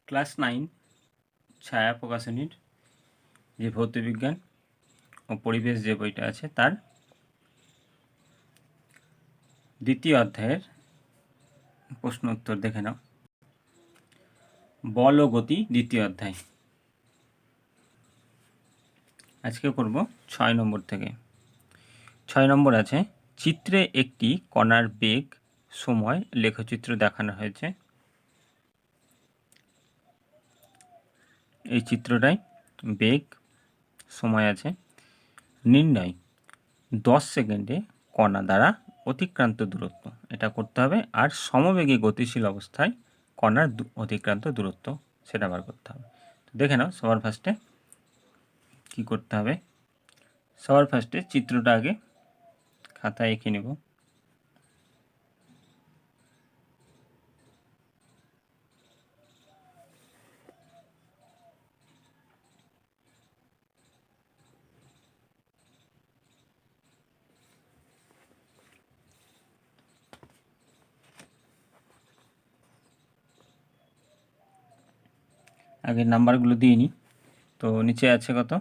Class 9 ছায়া প্রকাশনীর যে ভৌতবিজ্ঞান ও পরিবেশ যে বইটা আছে তার দ্বিতীয় অধ্যায়ের প্রশ্ন উত্তর দেখে নাও। বল ও গতি দ্বিতীয় অধ্যায়। আজকে করব 6 নম্বর থেকে। 6 নম্বর আছে, চিত্রে একটি কণার বেগ সময় লেখচিত্র দেখানো হয়েছে। এই চিত্রটাই বেগ সময় আছে। নির্ণয় 10 সেকেন্ডে কণা দ্বারা অতিক্রান্ত দূরত্ব, এটা করতে হবে। আর সমবেগে গতিশীল অবস্থায় কণার অতিক্রান্ত দূরত্ব সেটা বার করতে হবে। তো দেখে নাও, সবার ফার্স্টে কী করতে হবে। সবার ফার্স্টে চিত্রটা আগে খাতায় এঁকে নেব। আগে নাম্বারগুলো দিয়ে নিই। তো নিচে আছে কত,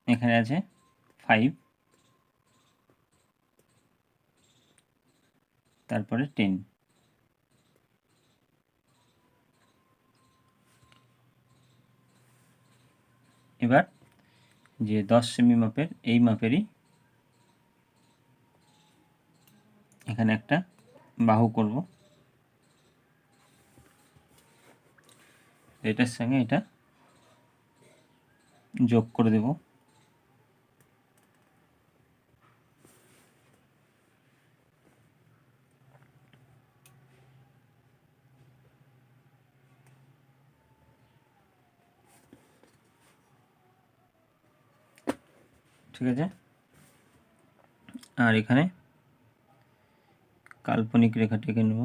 এখানে আছে 5, তারপরে 10। এবার যে 10 সেমি মাপের এই মাপেরই এখানে একটা বাহু করব, এটার সঙ্গে এটা যোগ করে দেব। ঠিক আছে, আর এখানে কাল্পনিক রেখা টেকে নেব।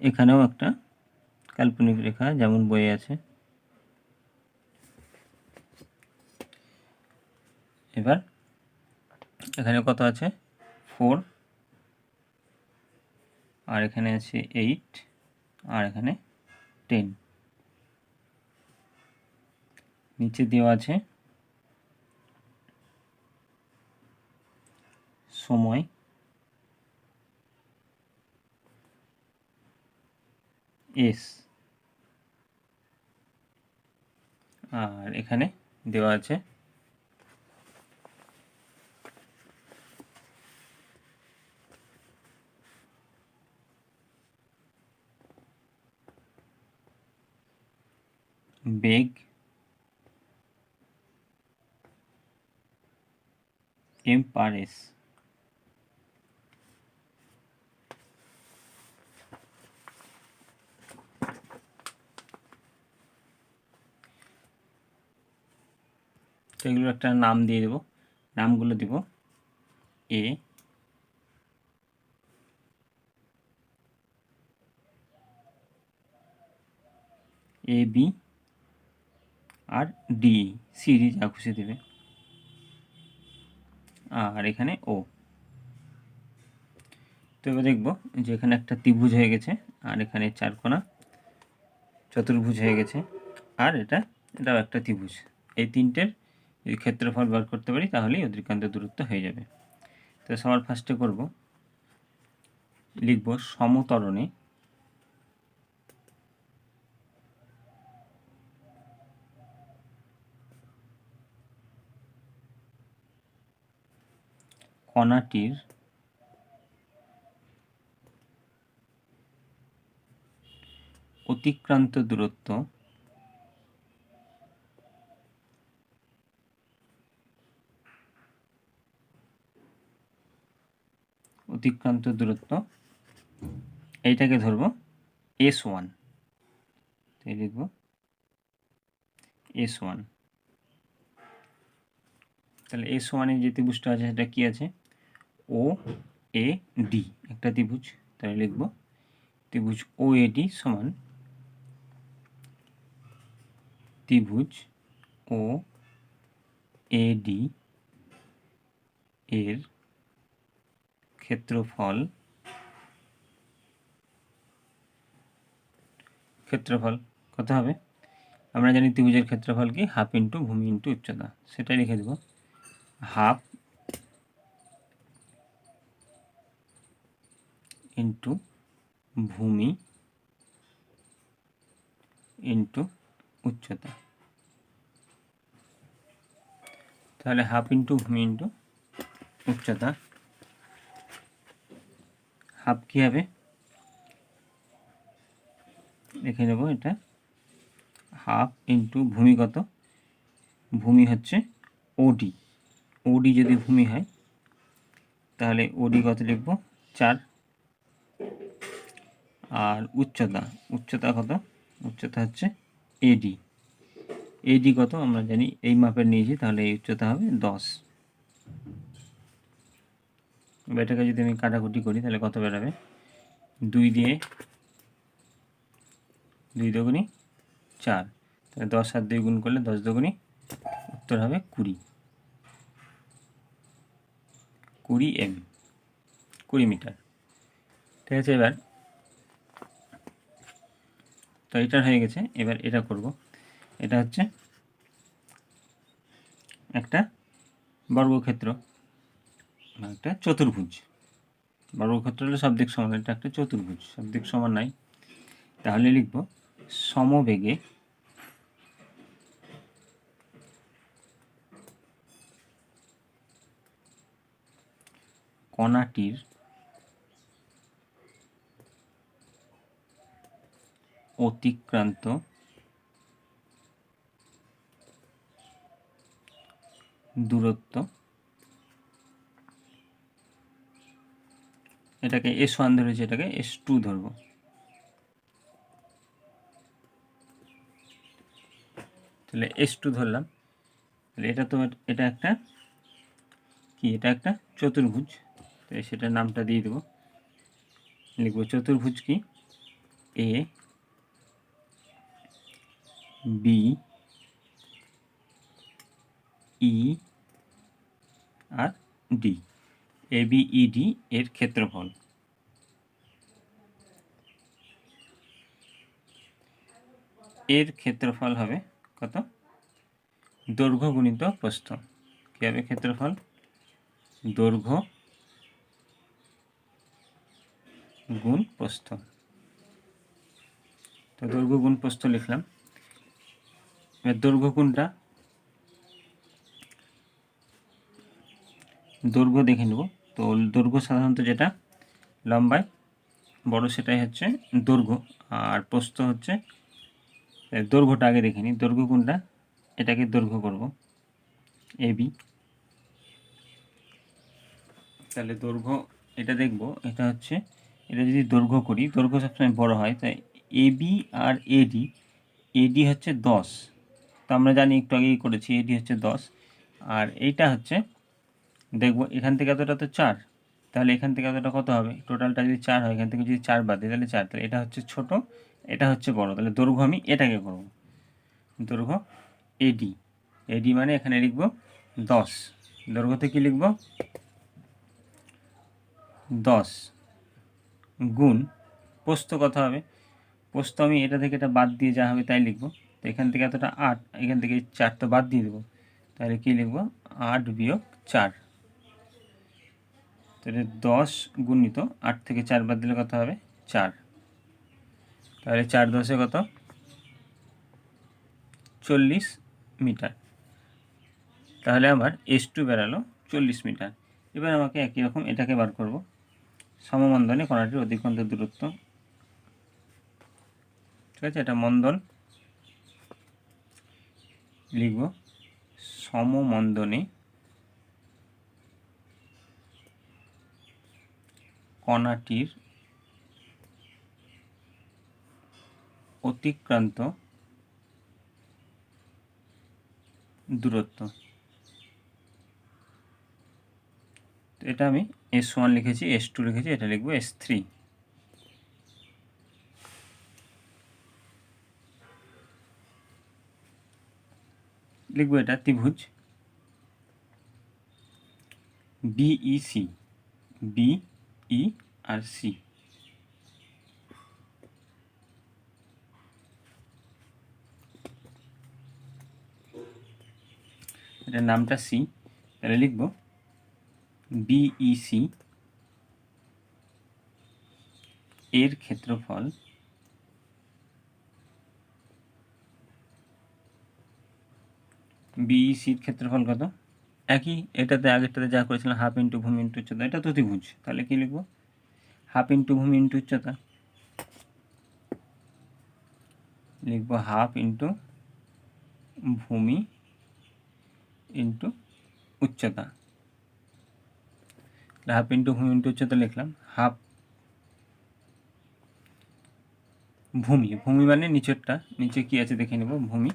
এখানেও একটা কাল্পনিক রেখা যেমন বয়ে আছে। এবার এখানে কত আছে, 4, আর এখানে আছে 8, আর এখানে 10। নিচে দেওয়া আছে সময় এস, আর এখানে দেওয়া আছে বেগ m/s। তো এগুলো একটা নাম দিয়ে দেব। নামগুলো দিব এ, বি, আর ডি, সিডি যা খুশি দেবে, আর এখানে ও। তো এবার দেখব যে এখানে একটা ত্রিভুজ হয়ে গেছে, আর এখানে 4 কোণা চতুর্ভুজ হয়ে গেছে, আর এটাও একটা ত্রিভুজ। এই তিনটের যদি ক্ষেত্রফল বার করতে পারি তাহলেই অতিক্রান্ত দূরত্ব হয়ে যাবে। তো সবার ফার্স্টে করব, লিখব সমতরণে কণাটির অতিক্রান্ত দূরত্ব এইটাকে ধরব S1। তাই লিখব S1। তাহলে S1 এর যে ত্রিভুজটা আছে সেটা কি আছে, OAD, একটা ত্রিভুজ। তাহলে লিখব ত্রিভুজ OAD সমান ত্রিভুজ OAD এর ক্ষেত্রফল কত হবে? আমরা জানি ত্রিভুজের ক্ষেত্রফল কি হাফ ইন্টু ভূমি ইন্টু উচ্চতা, সেটাই লিখে দেব। হাফ ইন্টু ভূমি ইন্টু উচ্চতা। তাহলে হাফ ইন্টু ভূমি ইন্টু উচ্চতা, হাফ কী হবে লিখে নেব, এটা হাফ ইন্টু ভূমি কত, ভূমি হচ্ছে ওডি, ওডি যদি ভূমি হয় তাহলে ওডি কত লিখব 4, আর উচ্চতা কত, উচ্চতা হচ্ছে এডি, এডি কত আমরা জানি এই মাপের নিয়েছি, তাহলে এই উচ্চতা হবে 10। এটাকে যদি আমি কাটাকুটি করি তাহলে কত বেরোবে, 2 দিয়ে 2 দুগুণি 4, তাহলে 10 আর 2 গুণ করলে 10 দুগুণি, উত্তর হবে 20 এম, 20 মিটার। ঠিক আছে, এবার তো এটা হয়ে গেছে। এবার এটা করব, এটা হচ্ছে একটা বর্গক্ষেত্র, একটা চতুর্ভুজ। বর্গক্ষেত্র হলে সব দিক সমান, এটা একটা চতুর্ভুজ, সব দিক সমান নাই, তাহলে লিখব সমবেগে কণাটির অতিক্রান্ত দূরত্ব, এটাকে S1 ধরেছি, এটাকে S2 ধরব। তাহলে S2 ধরলাম, তাহলে এটা তো এটা একটা কি, এটা একটা চতুর্ভুজ, তাই সেটার নামটা দিয়ে দেব, লিখব চতুর্ভুজ কি A B E R D, ABED এর ক্ষেত্রফল। এর ক্ষেত্রফল হবে কত, দৈর্ঘ্য গুণিত প্রস্থ। কী হবে ক্ষেত্রফল, দৈর্ঘ্য গুণ প্রস্থ। তো দৈর্ঘ্য গুণ প্রস্থ লিখলাম। এবার দৈর্ঘ্য কোনটা, দৈর্ঘ্য দেখে নেব। তো দৈর্ঘ্য সাধারণত যেটা লম্বায় বড় সেটাই হচ্ছে দৈর্ঘ্য, আর প্রস্থ হচ্ছে, দৈর্ঘ্যটা আগে দেখে নিই, দৈর্ঘ্য কোনটা, এটাকে দৈর্ঘ্য করব AB, তাহলে দৈর্ঘ্য এটা দেখব, এটা হচ্ছে, এটা যদি দৈর্ঘ্য করি, দৈর্ঘ্য সবসময় বড় হয়, তাই AB আর AD হচ্ছে 10, তো আমরা জানি একটু আগেই করেছি, AD হচ্ছে 10, আর এইটা হচ্ছে দেখব এখান থেকে এতটা তো 4, তাহলে এখান থেকে এতটা কত হবে, টোটালটা যদি 4 হয়, এখান থেকে যদি 4 বাদ দিই তাহলে 4, তাহলে এটা হচ্ছে ছোট, এটা হচ্ছে বড়, তাহলে দৈর্ঘ্য আমি এটাকে করব, দৈর্ঘ্য AD মানে এখানে লিখব 10, দৈর্ঘ্যতে কি লিখব 10 গুণ প্রস্থ কত হবে, প্রস্থ আমি এটা থেকে এটা বাদ দিয়ে যা হবে তাই লিখব, তো এখান থেকে এতটা 8, এখান থেকে 4 তো বাদ দিয়ে দেবো, তাহলে কী লিখব 8 বিয়োগ 4, তাহলে 10 গুণিত 8 থেকে 4 বাদ দিলে কত হবে 4, তাহলে 4 10 কত 40 মিটার। তাহলে আমার S2 বেরালো 40 মিটার। এবার আমাকে একই রকম এটাকে বার করব, সমমন্দনে কণাটির অতিক্রান্ত দূরত্ব। ঠিক আছে, এটা মন্দন, লিখব সমমন্দনে কণাটির অতিক্রান্ত দূরত্ব। এটা আমি S1 লিখেছি, S2 লিখেছি, এটা লিখব S3। লিখব এটা ত্রিভুজ বিইসি, বিই আর সি, এটার নামটা সি, তাহলে লিখব বিইসি এর ক্ষেত্রফল বিইসির ক্ষেত্রফল কত? একই, এটাতে আগেরটাতে যা করেছিলাম হাফ ইন্টু ভূমি ইন্টু উচ্চতা, এটা তো ত্রিভুজ, তাহলে কি লিখব? হাফ ইন্টু ভূমি ইন্টু উচ্চতা, লিখব হাফ ইন্টু ভূমি ইন্টু উচ্চতা। হাফ ইন্টু ভূমি ইন্টু উচ্চতা লিখলাম, হাফ ভূমি, ভূমি মানে নিচেরটা, নিচে কি আছে দেখে নেব, ভূমি,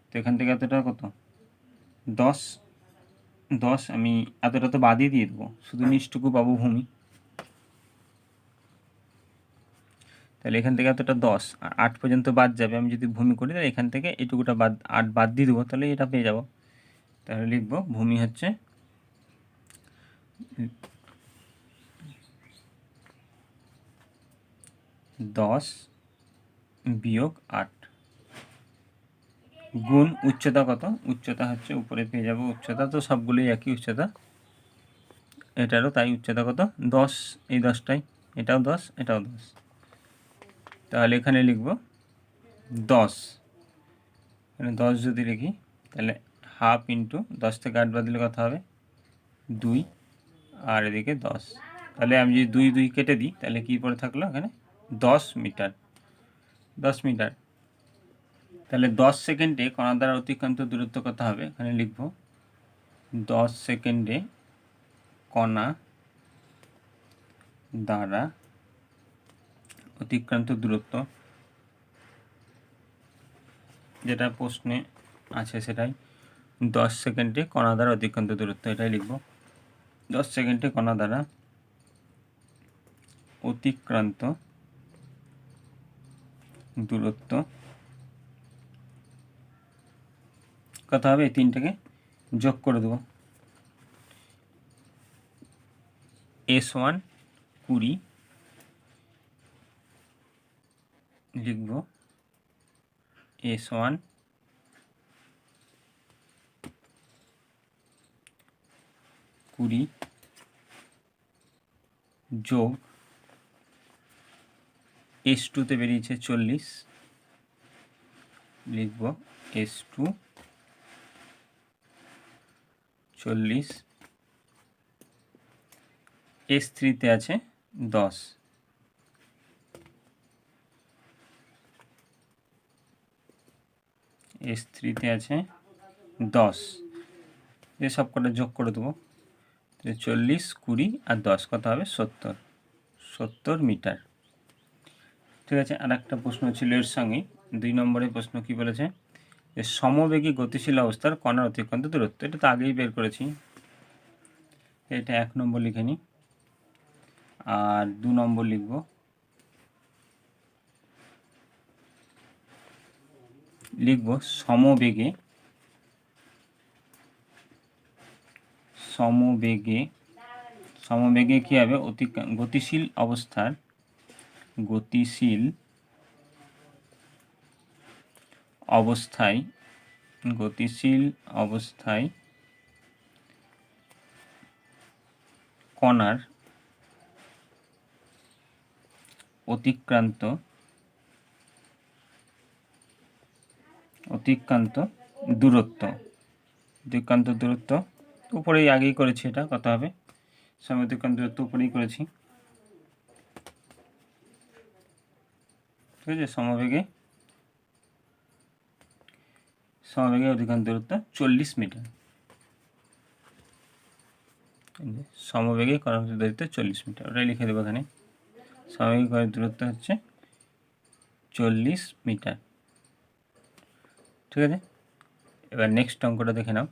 তো এখান থেকে এতটা কত 10, 10 আমি এতটা তো বাদই দিয়ে দেবো, শুধু নিচটুকু পাবো ভূমি, তাহলে এখান থেকে এতটা 10 আর 8 পর্যন্ত বাদ যাবে, আমি যদি ভূমি করি তাহলে এখান থেকে এটুকুটা বাদ 8 বাদ দিয়ে দেবো, তাহলে এটা পেয়ে যাব। তাহলে লিখব ভূমি হচ্ছে 10 বিয়োগ 8 গুণ উচ্চতা কত, উচ্চতা হচ্ছে উপরে পেয়ে যাব, উচ্চতা তো সবগুলোই একই উচ্চতা, এটারও তাই, উচ্চতা কত 10, এই 10টাই, এটাও 10, এটাও 10, তাহলে এখানে লিখব 10, এখানে 10 যদি লিখি তাহলে হাফ ইন্টু 10 থেকে 8 বাদ দিলে কত হবে 2, আর এদিকে 10, তাহলে আমি যদি 2 2 কেটে দিই তাহলে কী পড়ে থাকলো এখানে 10 মিটার, 10 মিটার। তাহলে 10 সেকেন্ডে কণা দ্বারা অতিক্রান্ত দূরত্ব কত হবে, এখানে লিখব 10 সেকেন্ডে কণা দ্বারা অতিক্রান্ত দূরত্ব, যেটা প্রশ্নে আছে সেটাই, 10 সেকেন্ডে কণা দ্বারা অতিক্রান্ত দূরত্ব, এটাই লিখব 10 সেকেন্ডে কণা দ্বারা অতিক্রান্ত দূরত্ব কত হবে, এই তিনটাকে যোগ করে দেবো, S1 20 লিখব S1 20 যোগ S2তে বেরিয়েছে 40, লিখব S2 40, S3তে আছে 10, S3তে আছে 10, এ সব কটা যোগ করে দেবো, 40 20 আর 10 কত হবে 70 মিটার। ঠিক আছে, আর একটা প্রশ্ন ছিল এর সঙ্গে, 2 নম্বরের প্রশ্ন কি বলেছে, যে সমবেগী গতিশীল অবস্থার কণার অতিক্রান্ত দূরত্ব, এটা তো আগেই বের করেছি, এটা 1 নম্বর লিখে নিই, আর 2 নম্বর লিখব সমবেগে কি হবে, গতিশীল অবস্থায় কণার অতিক্রান্ত দূরত্ব, উপরেই আগেই করেছি, এটা কত হবে, সময় অতিক্রান্ত দূরত্ব উপরেই করেছি, ঠিক আছে, সমবেগে অতিক্রান্ত দূরত্ব 40 মিটার, সমবেগে কণার দূরত্ব 40 মিটার, ওটাই লিখে দেবো এখানে, সমবেগে কণার দূরত্ব হচ্ছে 40 মিটার। ঠিক আছে, এবার নেক্সট অঙ্কটা দেখে নাও।